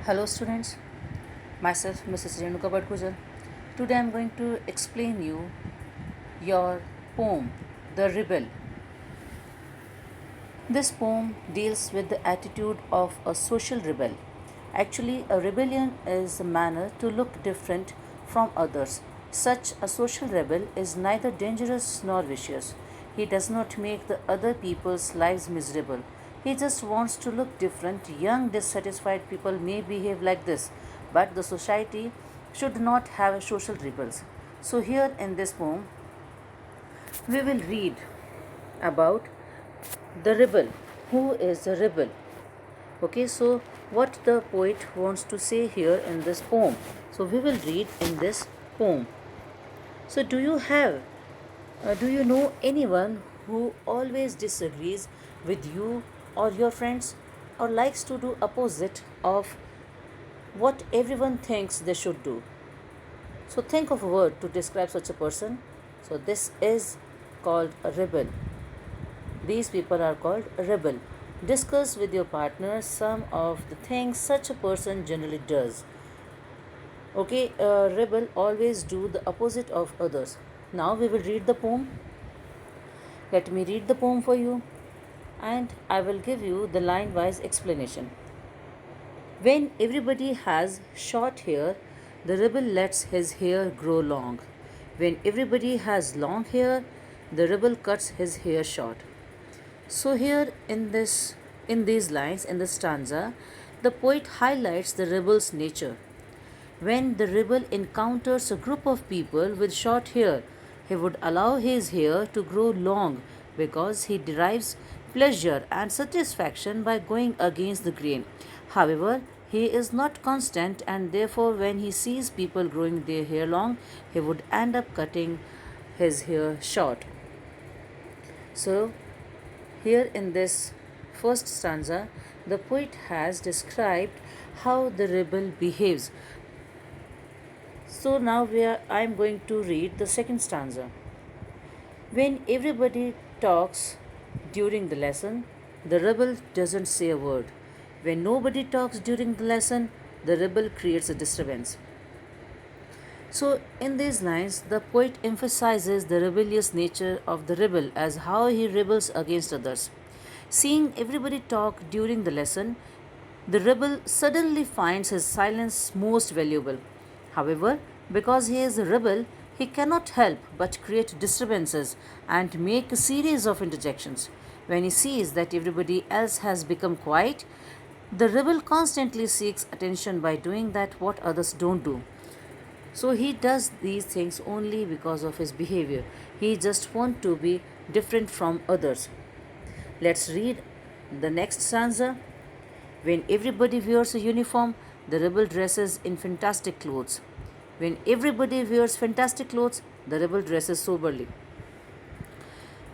Hello students, myself Mrs. Renuka Badgujar. Today I am going to explain you your poem, The Rebel. This poem deals with the attitude of a social rebel. Actually, a rebellion is a manner to look different from others. Such a social rebel is neither dangerous nor vicious. He does not make the other people's lives miserable. He just wants to look different. Young, dissatisfied people may behave like this, but the society should not have social rebels. So, here in this poem, we will read about the rebel. Who is the rebel? Okay, so what the poet wants to say here in this poem. So we will read in this poem. So do you know anyone who always disagrees with you or your friends, or likes to do opposite of what everyone thinks they should do? So think of a word to describe such a person. So this is called a rebel. These people are called rebel. Discuss with your partner some of the things such a person generally does. Okay, a rebel always do the opposite of others. Now we will read the poem. Let me read the poem for you, and I will give you the line wise explanation. When everybody has short hair, the rebel lets his hair grow long. When everybody has long hair, the rebel cuts his hair short. So here in these lines in the stanza, the poet highlights the rebel's nature. When the rebel encounters a group of people with short hair, he would allow his hair to grow long because he derives pleasure and satisfaction by going against the grain. However, he is not constant, and therefore, when he sees people growing their hair long, he would end up cutting his hair short. So, here in this first stanza, the poet has described how the rebel behaves. So now I am going to read the second stanza. When everybody talks during the lesson, the rebel doesn't say a word. When nobody talks during the lesson, the rebel creates a disturbance. So, in these lines, the poet emphasizes the rebellious nature of the rebel as how he rebels against others. Seeing everybody talk during the lesson, the rebel suddenly finds his silence most valuable. However, because he is a rebel, he cannot help but create disturbances and make a series of interjections. When he sees that everybody else has become quiet, the rebel constantly seeks attention by doing that what others don't do. So he does these things only because of his behavior. He just wants to be different from others. Let's read the next stanza. When everybody wears a uniform, the rebel dresses in fantastic clothes. When everybody wears fantastic clothes, the rebel dresses soberly.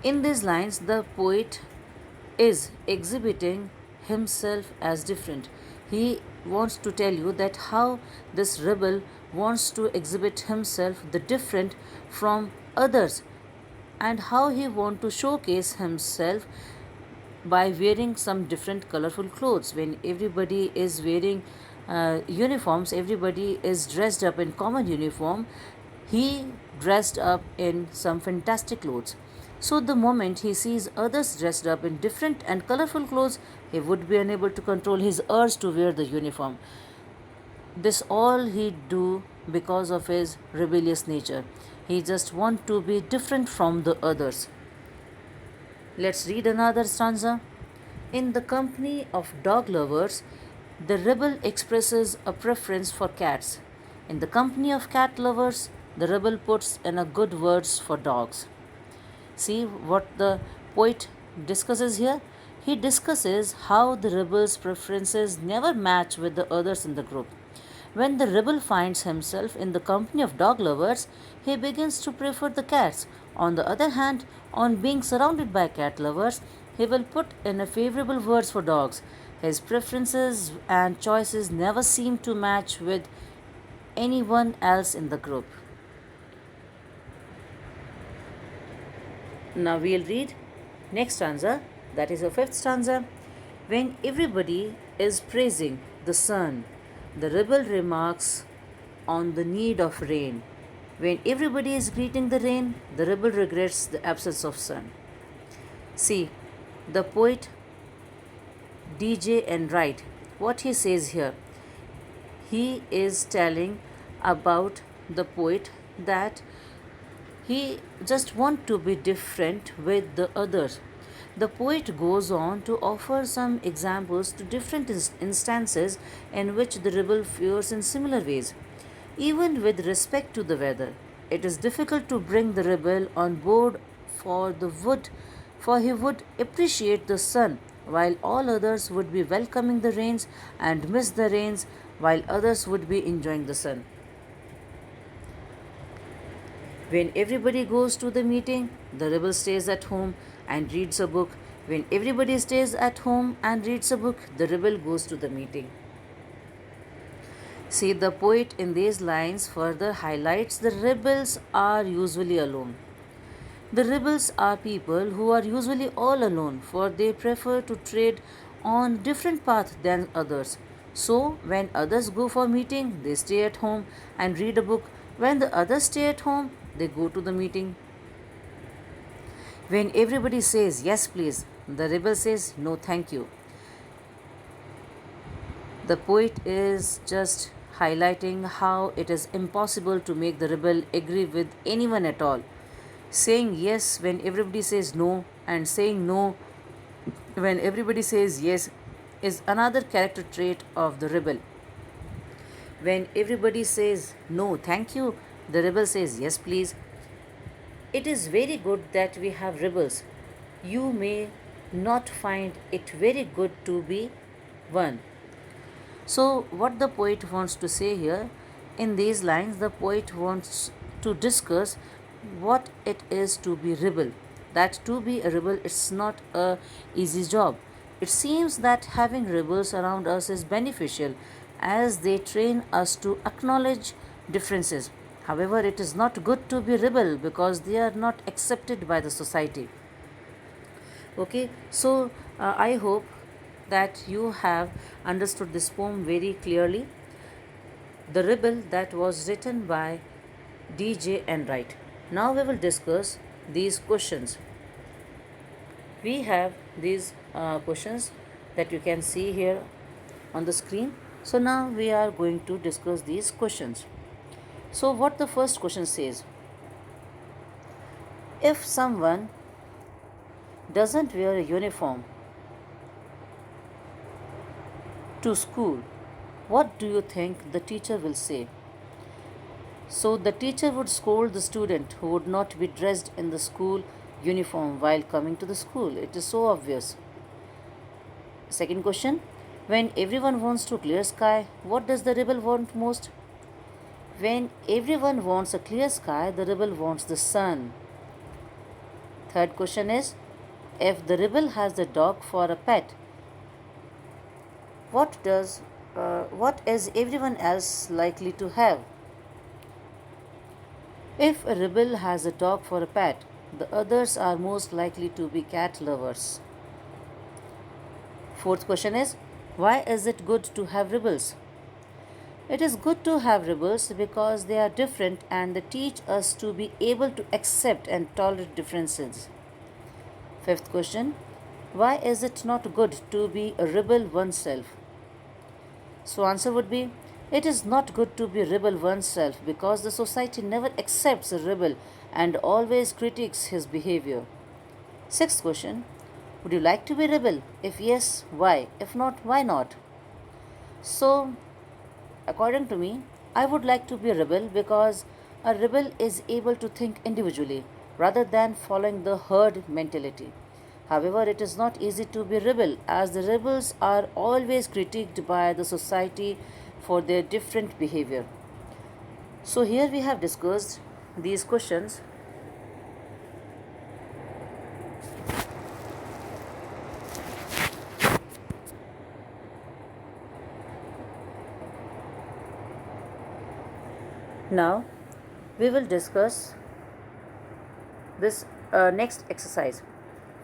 In these lines, the poet is exhibiting himself as different. He wants to tell you that how this rebel wants to exhibit himself the different from others, and how he wants to showcase himself by wearing some different colorful clothes. When everybody is wearing uniforms, everybody is dressed up in common uniform, he dressed up in some fantastic clothes. So the moment he sees others dressed up in different and colorful clothes, he would be unable to control his urge to wear the uniform. This all he do because of his rebellious nature. He just want to be different from the others. Let's read another stanza. In the company of dog lovers, the rebel expresses a preference for cats. In the company of cat lovers, the rebel puts in a good words for dogs. See what the poet discusses here? He discusses how the rebel's preferences never match with the others in the group. When the rebel finds himself in the company of dog lovers, he begins to prefer the cats. On the other hand, on being surrounded by cat lovers, he will put in a favorable words for dogs. His preferences and choices never seem to match with anyone else in the group. Now we'll read next stanza, that is the fifth stanza. When everybody is praising the sun, The rebel remarks on the need of rain. When everybody is greeting the rain, the rebel regrets the absence of sun. See, the poet DJ Enright, what he says here, he is telling about the poet that he just want to be different with the others. The poet goes on to offer some examples to different instances in which the rebel fears in similar ways. Even with respect to the weather, it is difficult to bring the rebel on board for the wood, for he would appreciate the sun, while all others would be welcoming the rains, and miss the rains, while others would be enjoying the sun. When everybody goes to the meeting, the rebel stays at home and reads a book. When everybody stays at home and reads a book, the rebel goes to the meeting. See, the poet in these lines further highlights the rebels are usually alone. The rebels are people who are usually all alone, for they prefer to trade on different paths than others. So, when others go for meeting, they stay at home and read a book. When the others stay at home, they go to the meeting. When everybody says yes please, the rebel says no thank you. The poet is just highlighting how it is impossible to make the rebel agree with anyone at all. Saying yes when everybody says no, and saying no when everybody says yes, is another character trait of the rebel. When everybody says no thank you, the rebel says yes please. It is very good that we have rebels. You may not find it very good to be one. So, what the poet wants to say here, in these lines, the poet wants to discuss what it is to be rebel. That to be a rebel is not a easy job. It seems that having rebels around us is beneficial as they train us to acknowledge differences. However, it is not good to be rebel because they are not accepted by the society. Okay, so I hope that you have understood this poem very clearly. The Rebel, that was written by DJ Enright. Now we will discuss these questions. We have these questions that you can see here on the screen. So now we are going to discuss these questions. So what the first question says, if someone doesn't wear a uniform to school, what do you think the teacher will say? So the teacher would scold the student who would not be dressed in the school uniform while coming to the school. It is so obvious. Second question, when everyone wants to clear sky, what does the rebel want most? When everyone wants a clear sky, the rebel wants the sun. Third question is, if the rebel has the dog for a pet, what is everyone else likely to have? If a rebel has a dog for a pet, the others are most likely to be cat lovers. Fourth question is, why is it good to have rebels? It is good to have rebels because they are different and they teach us to be able to accept and tolerate differences. Fifth question, why is it not good to be a rebel oneself? So answer would be, it is not good to be a rebel oneself because the society never accepts a rebel and always critiques his behavior. Sixth question, would you like to be a rebel? If yes, why? If not, why not? So, according to me, I would like to be a rebel because a rebel is able to think individually rather than following the herd mentality. However, it is not easy to be a rebel as the rebels are always critiqued by the society for their different behavior. So, here we have discussed these questions. Now, we will discuss this next exercise.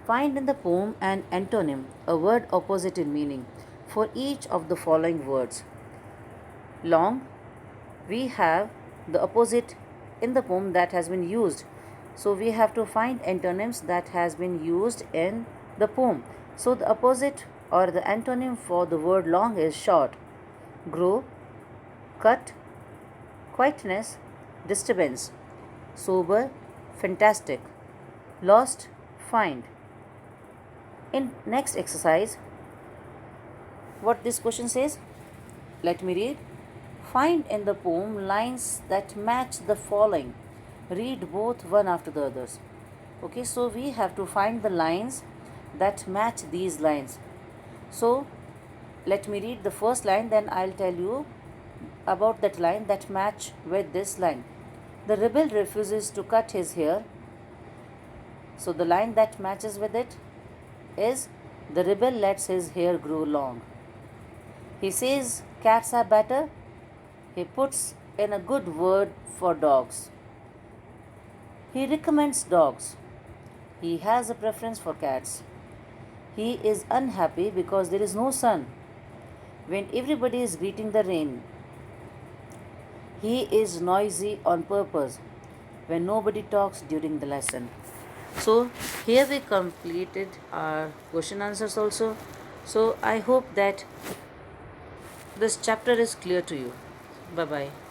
Find in the poem an antonym, a word opposite in meaning, for each of the following words. long, we have the opposite in the poem that has been used. So we have to find antonyms that has been used in the poem. So the opposite or the antonym for the word long is short. Grow, cut, quietness, disturbance. Sober, fantastic. Lost, find. In next exercise, what this question says, let me read. Find in the poem lines that match the following. Read both one after the others. Okay, so we have to find the lines that match these lines. So let me read the first line, then I'll tell you about that line that match with this line. The rebel refuses to cut his hair. So the line that matches with it is, the rebel lets his hair grow long. He says cats are better. He puts in a good word for dogs. He recommends dogs. He has a preference for cats. He is unhappy because there is no sun when everybody is greeting the rain. He is noisy on purpose when nobody talks during the lesson. So here we completed our question answers also. So I hope that this chapter is clear to you. Bye bye.